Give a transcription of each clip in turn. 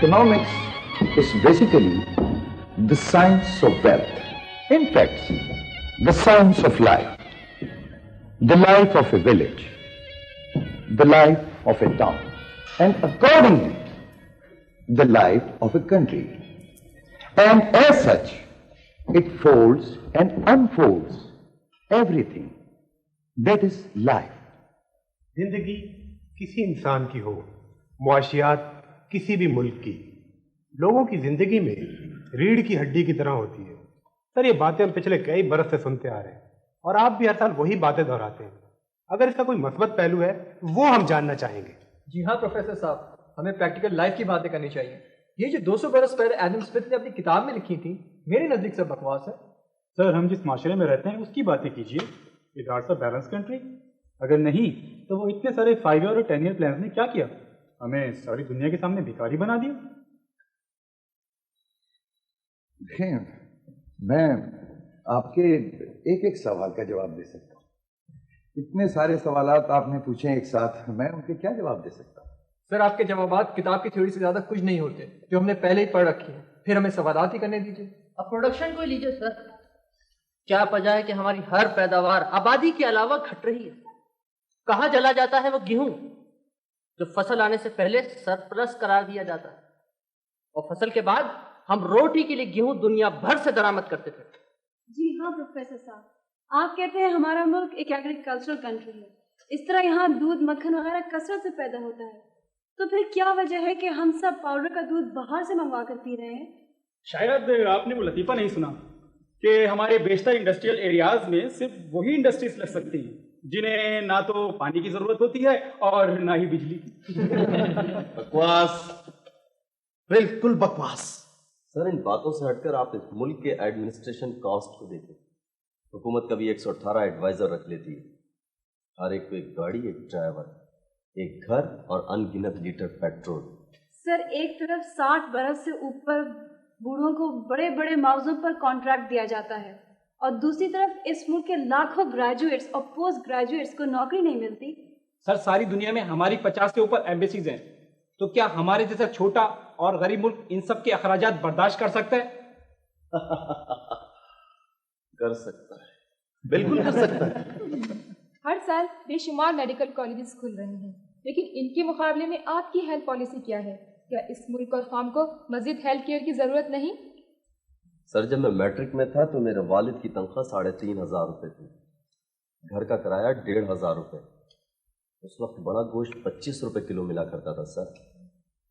Economics is basically the science of wealth. In fact, the science of life. The life of a village. The life of a town. And accordingly, the life of a country. And as such, it folds and unfolds everything. That is life. जिंदगी किसी इंसान की हो, मुआशियात किसी भी मुल्क की, लोगों की जिंदगी में रीढ़ की हड्डी की तरह होती है। सर, ये बातें हम पिछले कई बरस से सुनते आ रहे हैं और आप भी हर साल वही बातें दोहराते हैं। अगर इसका कोई मस्बत पहलू है वो हम जानना चाहेंगे। जी हाँ प्रोफेसर साहब, हमें प्रैक्टिकल लाइफ की बातें करनी चाहिए। ये जो 200 बरस पहले एडम स्मिथ ने अपनी किताब में लिखी थी, मेरे नजदीक से बकवास है। सर, हम जिस माशरे में रहते हैं उसकी बातें कीजिए। It arts a balance country. अगर नहीं तो वो इतने सारे 5 ईयर और 10 ईयर प्लान ने क्या किया? हमें सारी दुनिया के सामने भिखारी बना दिया। मैं आपके एक एक सवाल का जवाब दे सकता हूँ। इतने सारे सवालात आपने पूछे एक साथ, मैं उनके क्या जवाब दे सकता हूँ? सर, आपके जवाबात किताब की थ्योरी से ज्यादा कुछ नहीं होते, जो हमने पहले ही पढ़ रखी है। फिर हमें सवालात ही करने दीजिए। अब प्रोडक्शन को लीजिए सर। क्या वजह है कि हमारी हर पैदावार आबादी के अलावा घट रही है? कहाँ चला जाता है वो गेहूं जो फसल आने से पहले सरप्लस करार दिया जाता है, और फसल के बाद हम रोटी के लिए गेहूं दुनिया भर से दरामद करते थे। जी हाँ प्रोफेसर साहब, आप कहते हैं हमारा मुल्क एक एग्रीकल्चरल कंट्री है। इस तरह यहाँ दूध, मक्खन वगैरह कसरत से पैदा होता है, तो फिर क्या वजह है कि हम सब पाउडर का दूध बाहर से मंगवा कर पी रहे हैं? शायद आपने वो लतीफ़ा नहीं सुना कि हमारे बेशतर इंडस्ट्रियल एरियाज में सिर्फ वही इंडस्ट्रीज लग सकती हैं जिन्हें ना तो पानी की जरूरत होती है और ना ही बिजली की। बकवास, बिल्कुल बकवास। सर, इन बातों से हटकर आप इस मुल्क के एडमिनिस्ट्रेशन कॉस्ट को देखें। हुकूमत कभी 118 एडवाइजर रख लेती है, हर एक को एक गाड़ी, एक ड्राइवर, एक घर और अनगिनत लीटर पेट्रोल। सर, एक तरफ 60 बरस से ऊपर बूढ़ों को बड़े बड़े मौजों पर कॉन्ट्रैक्ट दिया जाता है और दूसरी तरफ इस मुल्क के लाखों ग्रेजुएट्स और पोस्ट ग्रेजुएट्स को नौकरी नहीं मिलती। सर, सारी दुनिया में हमारी 50 से ऊपर एम्बेसीज हैं, तो क्या हमारे जैसा छोटा और गरीब मुल्क इन सब के अखराजात बर्दाश्त कर सकता है? कर सकता है, बिल्कुल कर सकता है। हर साल बेशुमार मेडिकल कॉलेजेस खुल रहे हैं, लेकिन इनके मुकाबले में आपकी हेल्थ पॉलिसी क्या है? क्या इस मुल्क और कौम को मजीद हेल्थ केयर की जरूरत नहीं? सर, जब मैं मैट्रिक में था तो मेरे वालिद की तनख्वाह 3,500 रुपये थी, घर का किराया 1,500 रुपये। उस वक्त बड़ा गोश्त 25 रुपये किलो मिला करता था सर।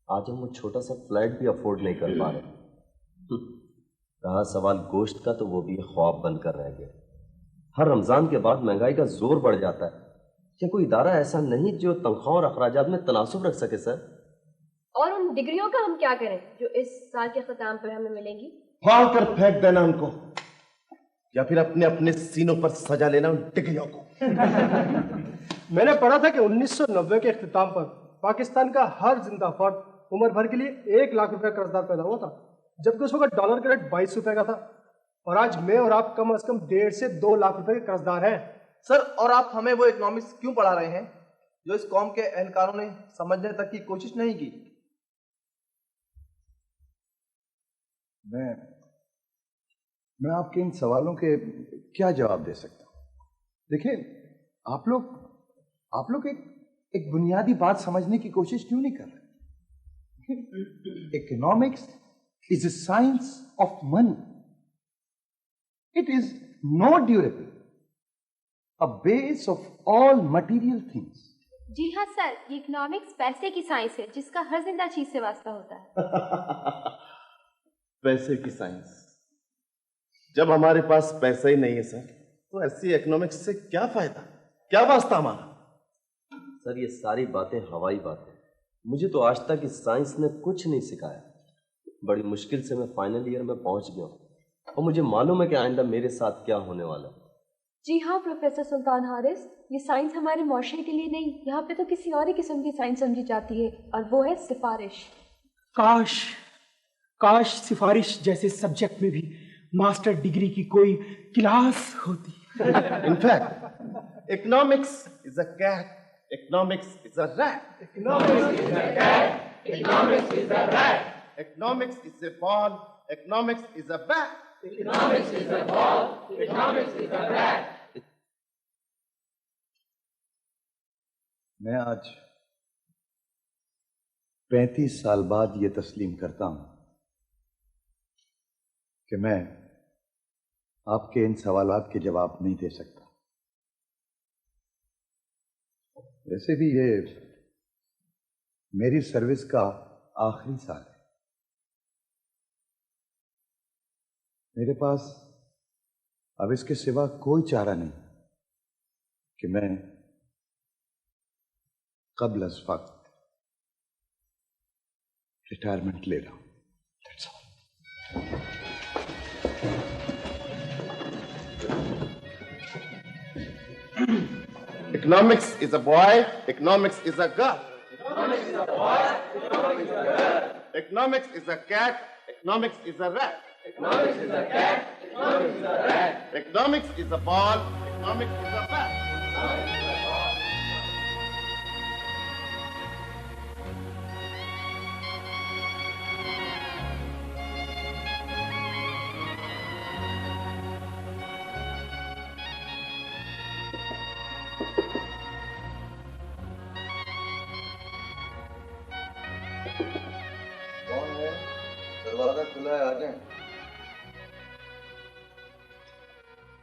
आज हम वो छोटा सा फ्लैट भी अफोर्ड नहीं कर पा रहे। रहा सवाल गोश्त का, तो वो भी ख्वाब बनकर रह गया। हर रमजान के बाद महंगाई का जोर बढ़ जाता है। क्या कोई इदारा ऐसा नहीं जो तनख्वाह और अखराजात में तनासुब रख सके सर? और उन डिग्रियों का हम क्या करें जो इस साल के खत्म पर हमें मिलेंगी? फाड़ कर फेंक देना उनको, या फिर अपने अपने सीनों पर सजा लेना उन डिग्रियों को। मैंने पढ़ा था कि 1990 के इख्तिताम पर पाकिस्तान का हर जिंदा फर्द उम्र भर के लिए 1 लाख रुपए कर्जदार पैदा हुआ था, जबकि उस वक्त डॉलर का रेट 22 रुपए का था। और आज मैं और आप कम से कम 1.5 से 2 लाख रुपए के कर्जदार हैं। सर, और आप हमें वो इकोनॉमिक्स क्यों पढ़ा रहे हैं जो इस कौम के एहलकारों ने समझने तक की कोशिश नहीं की? मैं आपके इन सवालों के क्या जवाब दे सकता हूं? देखिए, आप लोग एक बुनियादी बात समझने की कोशिश क्यों नहीं कर रहे? Economics is a science of money. It is not durable, a base of all material things. जी हाँ सर, ये इकोनॉमिक्स पैसे की साइंस है जिसका हर जिंदा चीज से वास्ता होता है। पैसे की साइंस। जब हमारे पास पैसा ही नहीं है सर, तो ऐसी इकोनॉमिक्स से क्या फायदा, क्या वास्ता हमारा? सर, ये सारी बातें हवाई बातें। मुझे तो आज तक इस साइंस ने कुछ नहीं सिखाया। बड़ी मुश्किल से मैं फाइनल ईयर में पहुंच गया हूं और मुझे मालूम है कि आइंदा मेरे साथ क्या होने वाला है। जी हाँ प्रोफेसर सुल्तान हारिस, ये साइंस हमारे मुआशरे के लिए नहीं, यहाँ पे तो किसी और ही किस्म की साइंस समझी जाती है, और वो है सिफारिश। काश सिफारिश जैसे सब्जेक्ट में भी मास्टर डिग्री की कोई क्लास होती। In fact economics is a cat, economics is a rat, economics is a cat, economics is a rat, economics is a ball, economics is a bat. Economics is a ball, economics is a bat. मैं आज 35 साल बाद ये तस्लीम करता हूं कि मैं आपके इन सवालात के जवाब नहीं दे सकता। वैसे भी ये मेरी सर्विस का आखिरी साल है। मेरे पास अब इसके सिवा कोई चारा नहीं कि मैं कब्ल अज़ वक्त रिटायरमेंट ले रहा हूं। That's all. Economics is a boy, economics is a girl. Economics is a boy, economics is a girl. Economics is a cat, economics is a rat. Economics is a cat, economics is a rat. Economics is a ball, economics is a bat. Economics is a ball. कौन है? दरवाजा खुला है, आ जाएं।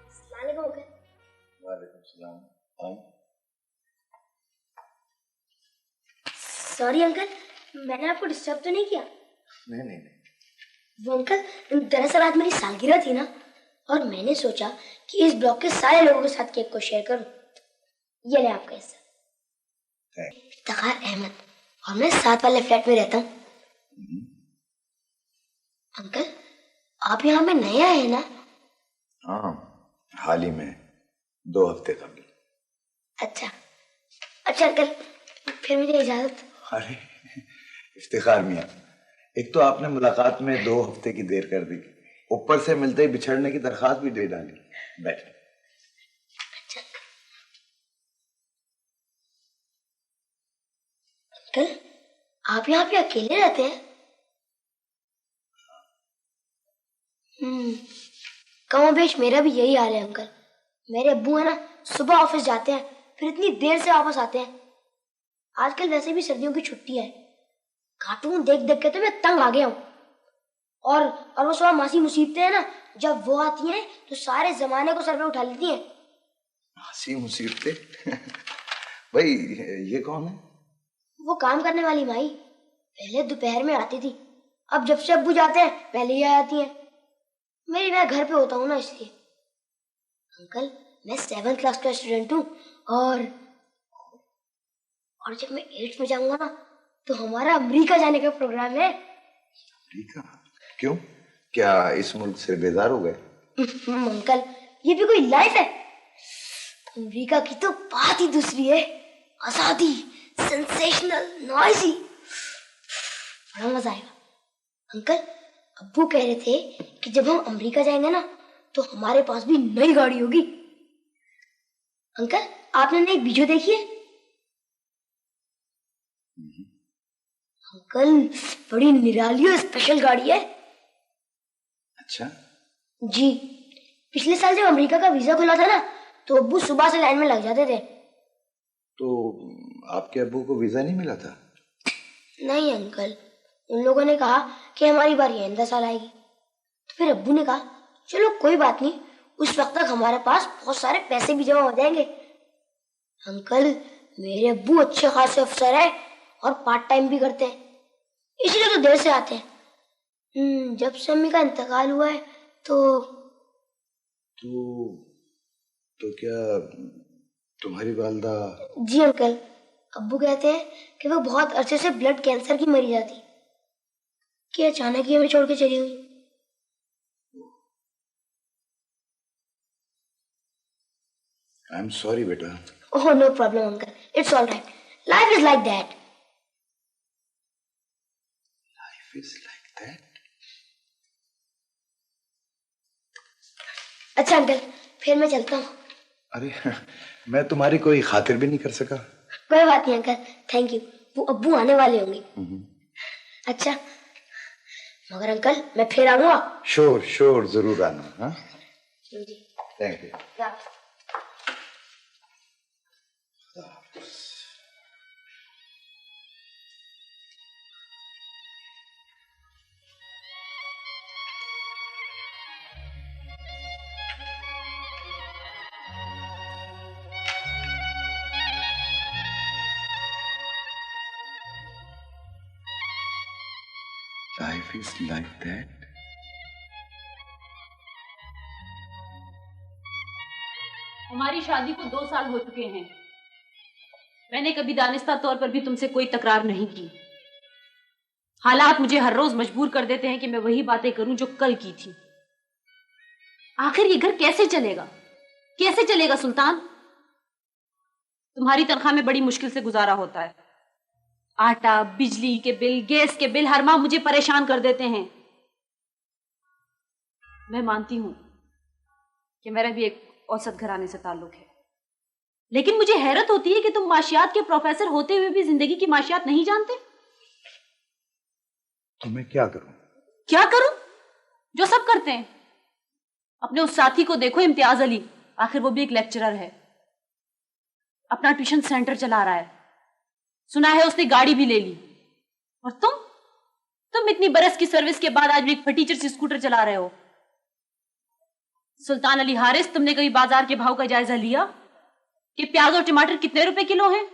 अस्सलाम वालेकुम। वालेकुम सलाम। आए। सॉरी अंकल, मैंने आपको डिस्टर्ब तो नहीं किया? नहीं नहीं नहीं। वो अंकल, दरअसल आज मेरी सालगिरह थी ना, और मैंने सोचा कि इस ब्लॉक के सारे लोगों के साथ केक को शेयर करूं। ये ले आपका हिस्सा। इफ्तिखार अहमद, और मैं 7 वाले फ्लैट में रहता हूँ। अंकल, आप यहाँ पे नए आए हैं ना? हाँ, हाल ही में 2 हफ्ते कबल। अच्छा अच्छा अंकल, फिर मुझे इजाजत। अरे इफ्तिखार मियां, एक तो आपने मुलाकात में 2 हफ्ते की देर कर दी, ऊपर से मिलते ही बिछड़ने की दरखास्त भी दे डाली। बैठ। अच्छा अंकल, आप यहाँ पे अकेले रहते हैं? कमोबेश मेरा भी यही हाल है अंकल। मेरे अब्बू है ना, सुबह ऑफिस जाते हैं, फिर इतनी देर से वापस आते हैं। आजकल वैसे भी सर्दियों की छुट्टी है, कार्टून देख देख के तो मैं तंग आ गया हूँ। और वो सब मासी मुसीबतें हैं ना, जब वो आती हैं तो सारे जमाने को सर पे उठा लेती हैं। मासी मुसीबतें? भाई ये कौन है? वो काम करने वाली माई, पहले दोपहर में आती थी, अब जब से अब्बू जाते हैं पहले ही आ जाती हैं। मैं घर पे होता हूँ ना, इसलिए। अंकल, मैं 7th क्लास का स्टूडेंट हूँ, और जब मैं 8th में जाऊंगा ना, तो हमारा अमेरिका जाने का प्रोग्राम है। अमेरिका? क्यों? क्या इस मुल्क से बेजार हो गए? अंकल, ये भी कोई लाइफ है? अमेरिका की तो बात ही दूसरी है। आजादी, सेंसेशनल, नॉइजी, बड़ा मजा आएगा। अंकल, अब्बू कह रहे थे कि जब हम अमेरिका जाएंगे ना, तो हमारे पास भी नई गाड़ी होगी। अंकल, आपने नई बीजो देखी है? अंकल, बड़ी निराली और स्पेशल गाड़ी है। अच्छा जी, पिछले साल जब अमेरिका का वीजा खुला था ना, तो अब्बू सुबह से लाइन में लग जाते थे। तो आपके अब्बू को वीजा नहीं मिला था? नहीं अंकल, उन लोगों ने कहा कि हमारी बारी आइंदा साल आएगी। तो फिर अब्बू ने कहा चलो कोई बात नहीं, उस वक्त तक हमारे पास बहुत सारे पैसे भी जमा हो जाएंगे। अंकल, मेरे अब्बू अच्छे खासे अफसर है और पार्ट टाइम भी करते हैं, इसलिए तो देर से आते हैं। जब से अम्मी का इंतकाल हुआ है तो क्या तुम्हारी वालदा? जी अंकल, अब्बू कहते हैं कि वो बहुत अरसे से ब्लड कैंसर की मरीज थी, कि अचानक ही हमें छोड़ के चली हुई। आई एम सॉरी बेटा। Oh no problem uncle, it's all right, life is like that. Life is like that? अच्छा अंकल, फिर मैं चलता हूँ। अरे मैं तुम्हारी कोई खातिर भी नहीं कर सका। कोई बात नहीं अंकल, थैंक यू। वो अब्बू आने वाले होंगे। अच्छा मगर अंकल मैं फिर आऊंगा। श्योर श्योर, जरूर आना। हाँ, thank you. Life is like that. हमारी शादी को 2 साल हो चुके हैं। मैंने कभी दानिस्ता तौर पर भी तुमसे कोई तकरार नहीं की। हालात मुझे हर रोज मजबूर कर देते हैं कि मैं वही बातें करूं जो कल की थी। आखिर ये घर कैसे चलेगा, कैसे चलेगा सुल्तान? तुम्हारी तनख्वाह में बड़ी मुश्किल से गुजारा होता है। आटा, बिजली के बिल, गैस के बिल हर माह मुझे परेशान कर देते हैं। मैं मानती हूं कि मेरा भी एक औसत घराने से ताल्लुक है, लेकिन मुझे हैरत होती है कि तुम माशियात के प्रोफेसर होते हुए भी जिंदगी की माशियात नहीं जानते। तो मैं क्या करूं? क्या करूं? जो सब करते हैं। अपने उस साथी को देखो, इम्तियाज अली, आखिर वो भी एक लेक्चरर है, अपना ट्यूशन सेंटर चला रहा है, सुना है उसने गाड़ी भी ले ली। और तुम इतनी बरस की सर्विस के बाद आज भी एक फटीचर से स्कूटर चला रहे हो। सुल्तान अली हारिस, तुमने कभी बाजार के भाव का जायजा लिया कि प्याज और टमाटर कितने रुपए किलो हैं?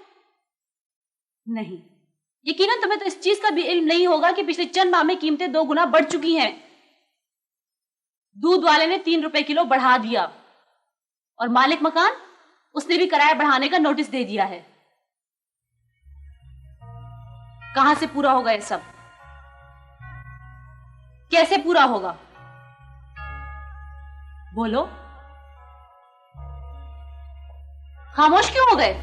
नहीं। यकीनन तुम्हें तो इस चीज का भी इल्म नहीं होगा कि पिछले चंद माह में कीमतें 2 गुना बढ़ चुकी हैं। दूध वाले ने 3 रुपए किलो बढ़ा दिया और मालिक मकान, उसने भी किराया बढ़ाने का नोटिस दे दिया है। कहां से पूरा होगा ये सब? कैसे पूरा होगा? बोलो। खामोश क्यों हो गए?